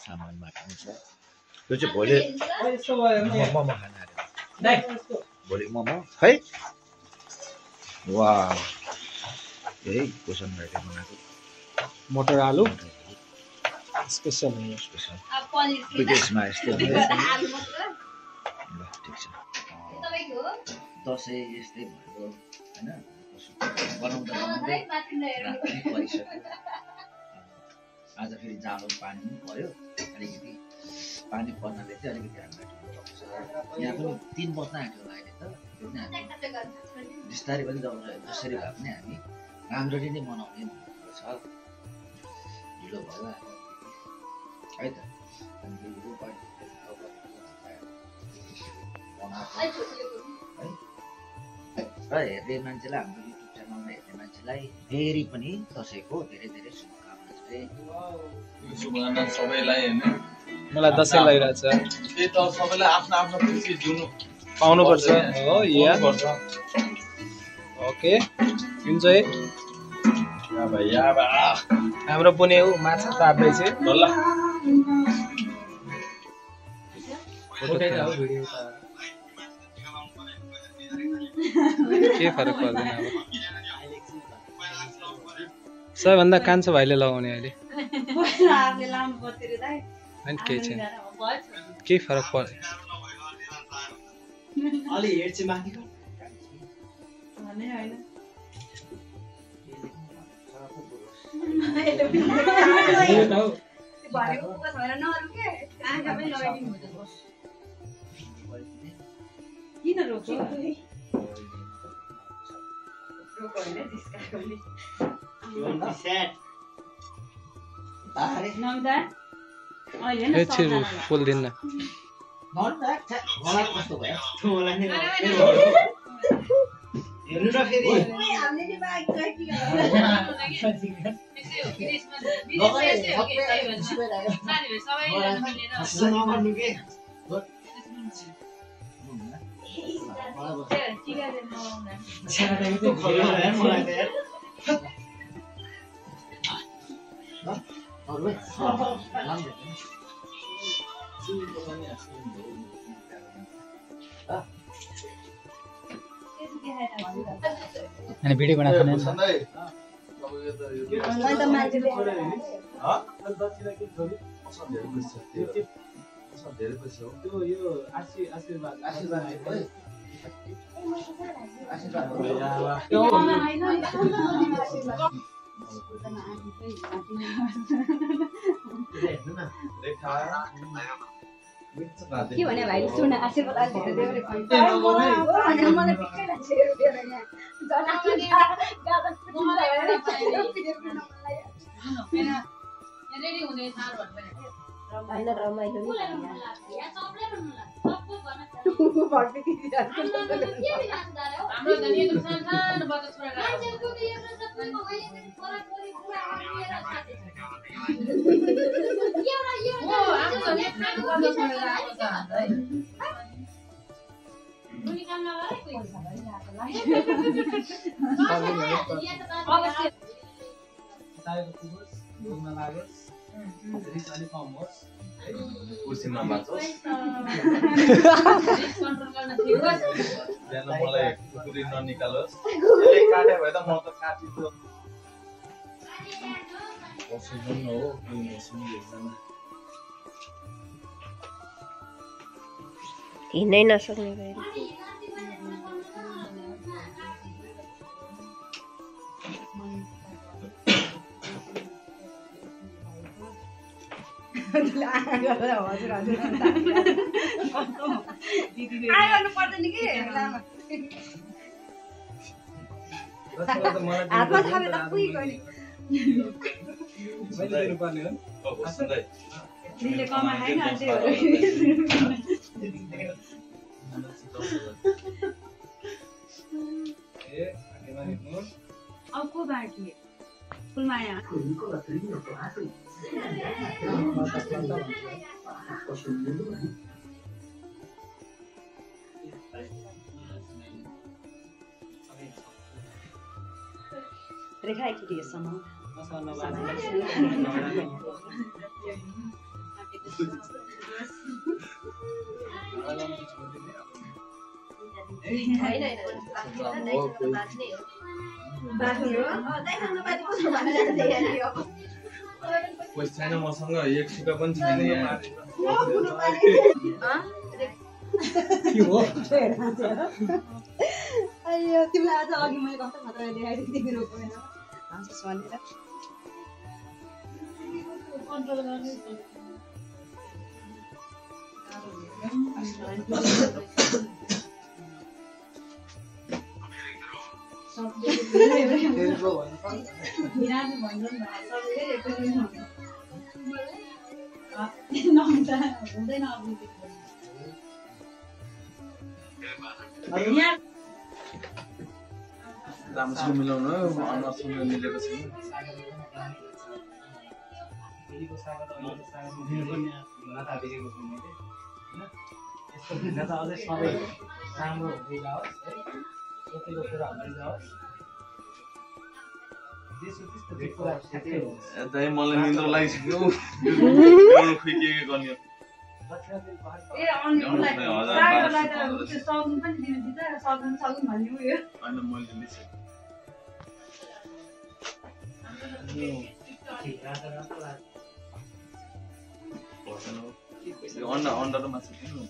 सामानमा पाउँछ त्यो चाहिँ भोलि मोमो खान आएर भोलि मोमो है वाह यही कुसन गरेर बनाएको मटर आलु स्पेशल विदेशमा यस्तो ल ठिक छ दसैँ यस्तै भयो होइन बनाउँदा राति परिसक्यो आज फेरि जाडो पानी पनि पर्यो अलिकति पानी पर्नाले चाहिँ अलिकति हामीलाई ठुलो भएको छ यहाँ पनि 3 बज्न आँट्यो अहिले त त्यो पनि हामी बिस्तारै पनि जसरी भए पनि हामी राम्ररी नै मनाउने भनेको छ ढिलो भयो है त र हेर्ने मान्छेलाई हाम्रो युट्युब च्यानलमा हेर्ने मान्छेलाई फेरि पनि दसैँको धेरै धेरै शुभकामना सबैलाई हैन मलाई दसैँ लागिरहेछ त्यही त सबैलाई आफ्नो आफ्नो खुसी दिनु पाउनु पर्छ हो या ओके इन्जॉय या बा हाम्रो पुने माछा तार्दै छ ल के फरक पर्दैन अब सबैभन्दा कान्छो भाइले लगाउने अहिले अनि केही छैन केही फरक पर्दैन किन रोक्यो रोक्यो हैन जिस्काको नि नम्दा अहिले न एकछिन फुल दिन्न कस्तो भयो हेर्नु र फेरि हामीले नि बाइक ट्र्याकिङ नगर्नु के अनि भिडियो बनाएको छैन धेरै पैसा हो त्यो यो आशीर्वाद के भने भाइले सुन आशीर्वाद आशीर्वाद देउरे भन्छ मलाई ठिकै लाग्छ रेडी हुने थाल भन्नु रमाइलो नि हाम्रो धनी त सानो बच्चा छोरा कुर्सीमा बाँचोस् बिहान मलाई कुकुरी ननिकालोस् यसले काट्यो भए त म त काटिदियो पसिसन हो हिँड्नै नसक्ने गरी आइरहनु पर्दैन कि हातमा थाले त पुइ गयो दिनले कमाएन अब को बाँकी फुलमाया रेखा एक दिएसम्म छैन मसँग एक सुका पनि छैन यहाँ अಯ್यो तिमीलाई आज अघि मैले कस्तो खतरा देखाइदिएको थिएँ रोको होइन हाँसोस् भनेर राम्रोसँग मिलाउनु अनुहारसँग मिलेको छैन राम्रो हुँदै जाओस् है सोचेको कुरा हुँदै जाओस् मलाई निन्द्रा लागिसक्यो खुइके गर्ने अन्डा र मासु किन्नु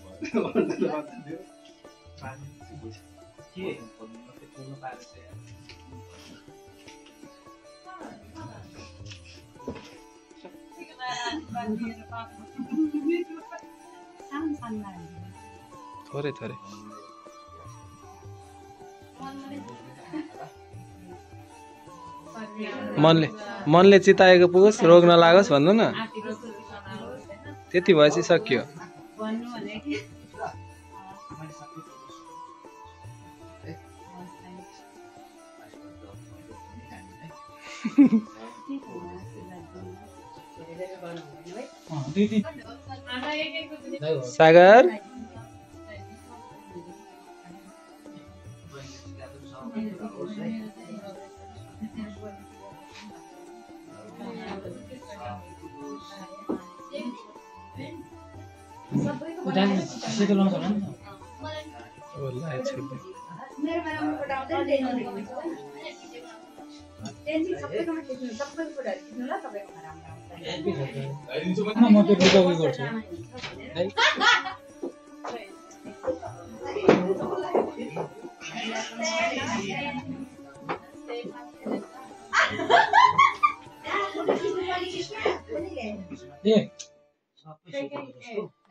थोरै थोरै मनले चिताएको पुगोस् रोग नलागोस् भन्नु न त्यति भएपछि सकियो सागर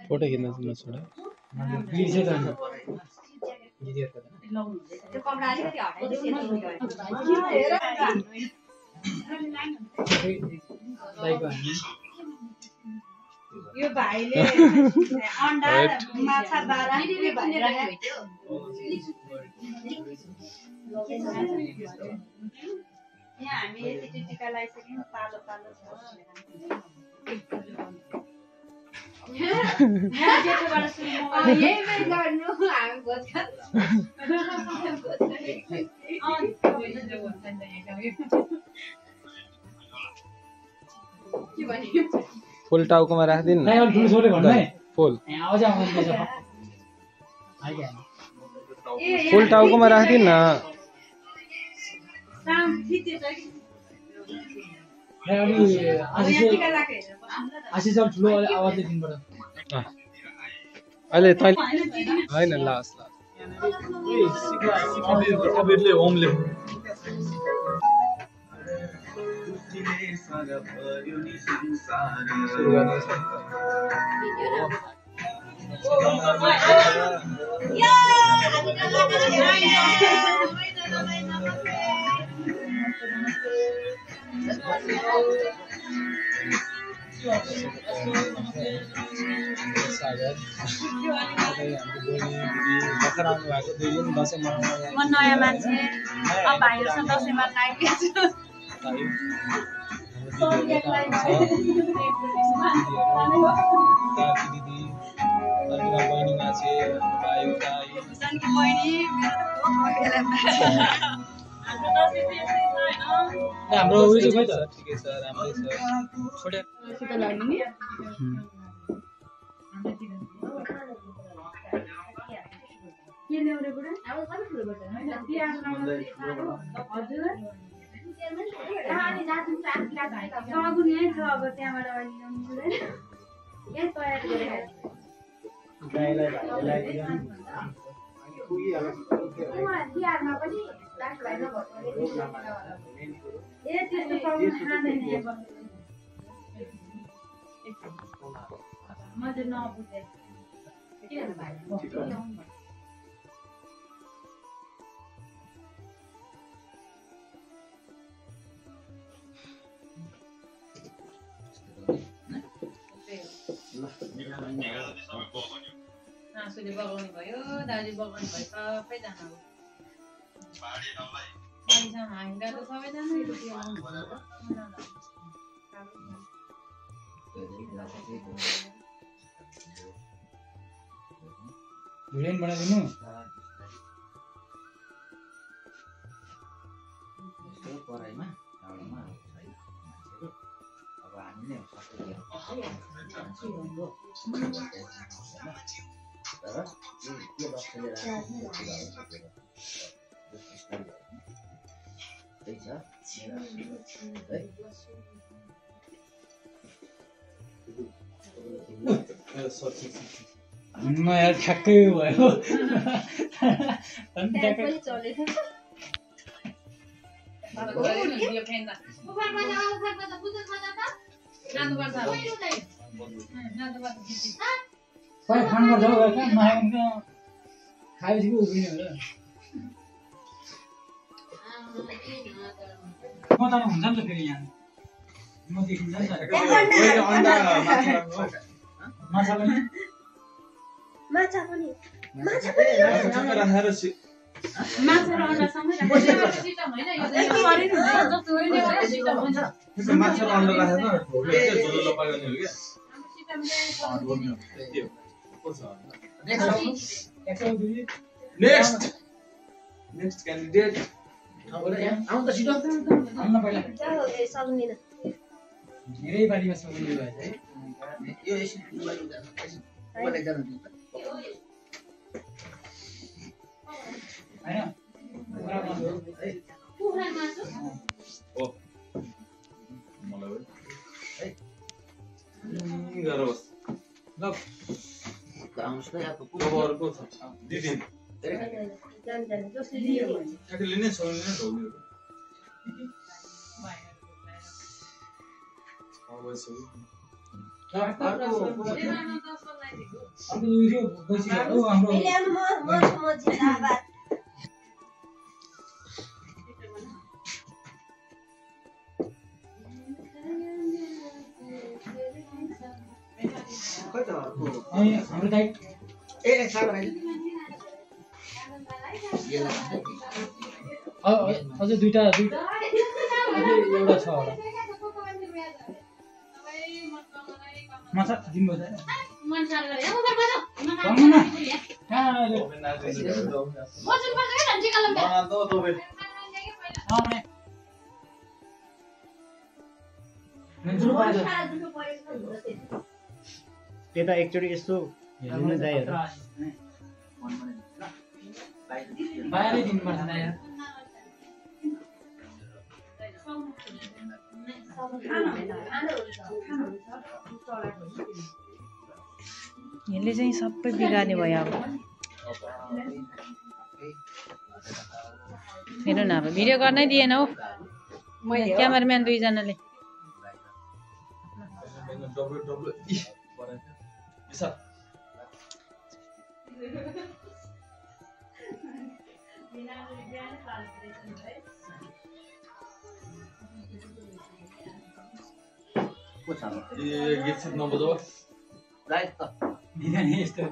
फोटो खिच्न छोडा यो भाइले अन्डा माछा बारा यहाँ हामी यति टिका लगाइसक्यौँ पालो पालो छ फुल टाउकोमा राख्दिन फुल फुल टाउकोमा राख्दिन न अहिले तैँले होइन लास म नयाँ मान्छे अब भाइहरूसँग दसैँमा लागिरहेको हाम्रो उयो चाहिँ खै त ठिकै छ राम्रै छ आँसुले बगाउनु भयो दाजु बगाउनु भयो सबैजना हो हामीलाई त सबैजना भिडियो बनाइदिनु पढाइमा ठाउँमा मान्छेहरू अब हामीले तर के लक्ष्यले त्यही छ यार ठ्याक्कै भयो खानुपर्छ हौ नखाएको खाएपछि पो उभिने हो म त हुन्छ नि त फेरि यहाँ म देखिन्छ नि त माछा पनि माछा पनि माछा राखेर माछा अन्डा राखेर झोलो लपाइगर्ने हो क्या नेक्स्ट क्यान्डिडेट आउनु त छिटो आउन पहिला सक्दिन धेरै बारीमा सक्दिनु भएछ है यो एकजना हैन ल आउनुहोस् न यहाँ अर्को छ दिदी जसले लियो एक्लै नै छोड्ने नै ढोग्ने अर्को भिडियो गइसक्यो हाम्रो खै त हाम्रो दाइ ए सानो भाइ अझै दुईटा अझै एउटा छ होला माछा दिनुभयो त्यता एकचोटि यस्तो हेर्नु दाइहरु बाहिरै दिनुपर्छ दाइ यसले चाहिँ सबै बिगार्ने भयो अब हेर्नु न अब भिडियो गर्नै दिएन हौ क्यामेराम्यान दुईजनाले गीत नबजाऊ राइट त दिने यस्तो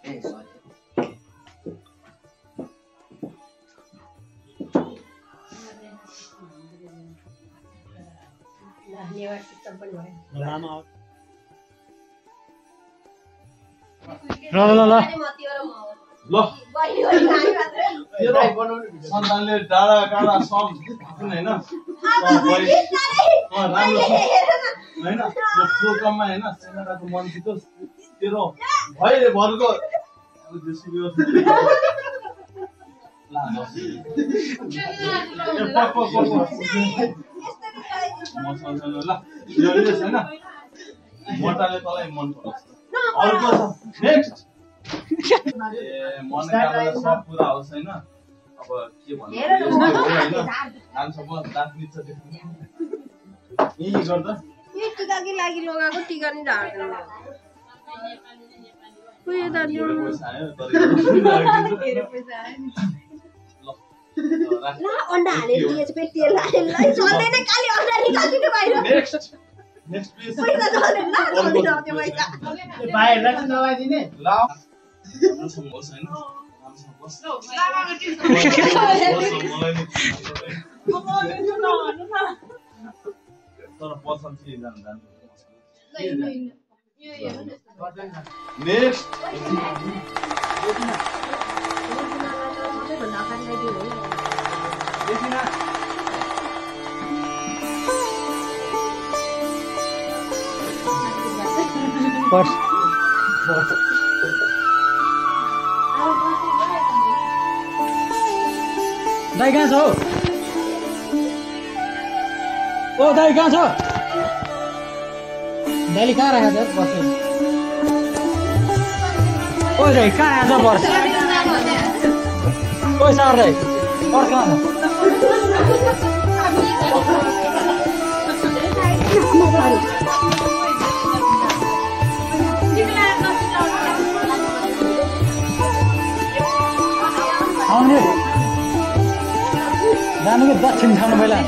ए सरी लामा ल सन्तानले डाँडा काँडा सब होइन राम्रो होइन यो प्रोग्राममा होइन सेनाको मन जितोस् तेरो भइले भरको ला दस मसँग ल यो छैन मोटाले तँलाई मन पर्छ अर्को छ नेक्स्ट ए मनोकामना सब पुरा होस् हैन अब के भन्नु हैन नामसम्म दाँत मिच्छ देख्नु यही गर्दा यो टिकाकी लागि लगाएको टिका नि ढाड्दैन उयो त पैसा आयो तर ला अन्डा हालेर दिएछ फेरि तेल हालेर ल चल्दैन काली अन्डा निकाल्दिनु बाहिर नेक्स्ट प्लिज पैसा चल्दैन ल चल्दैन त्यो पैसा बाहिरलाई चाहिँ नवाइदिने ल नामसम्म होस् हैन नामसम्म बस तर पसन्द चाहिँ जानु नेक्स्ट पर्स दाइ कहाँ छ हौ ओ दाइ कहाँ छ दाइले कहाँ राखेको छ पर्स ओ दाइ कहाँ राखेको छ पर्स ओ सर दाइ पर्स कहाँ छ आउने जानु कि दक्षिण खानु पहिला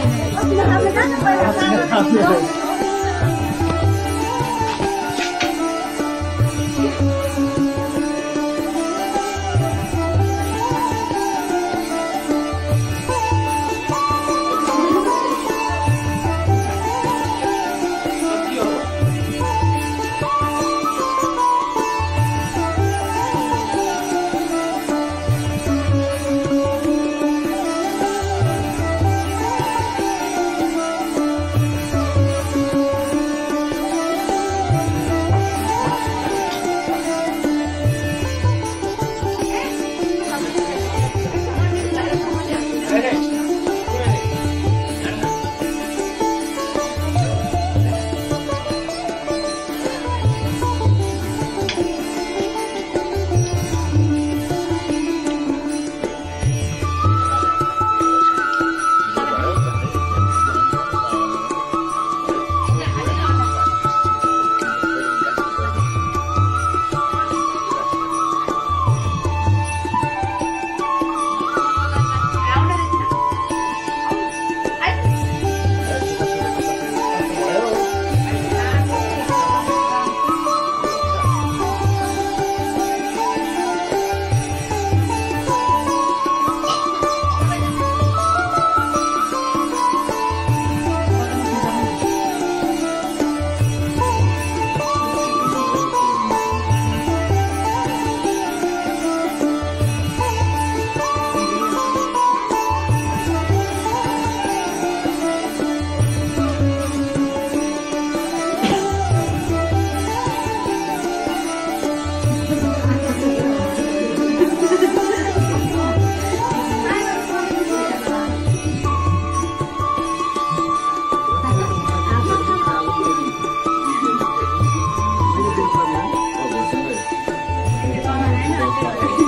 Thank you.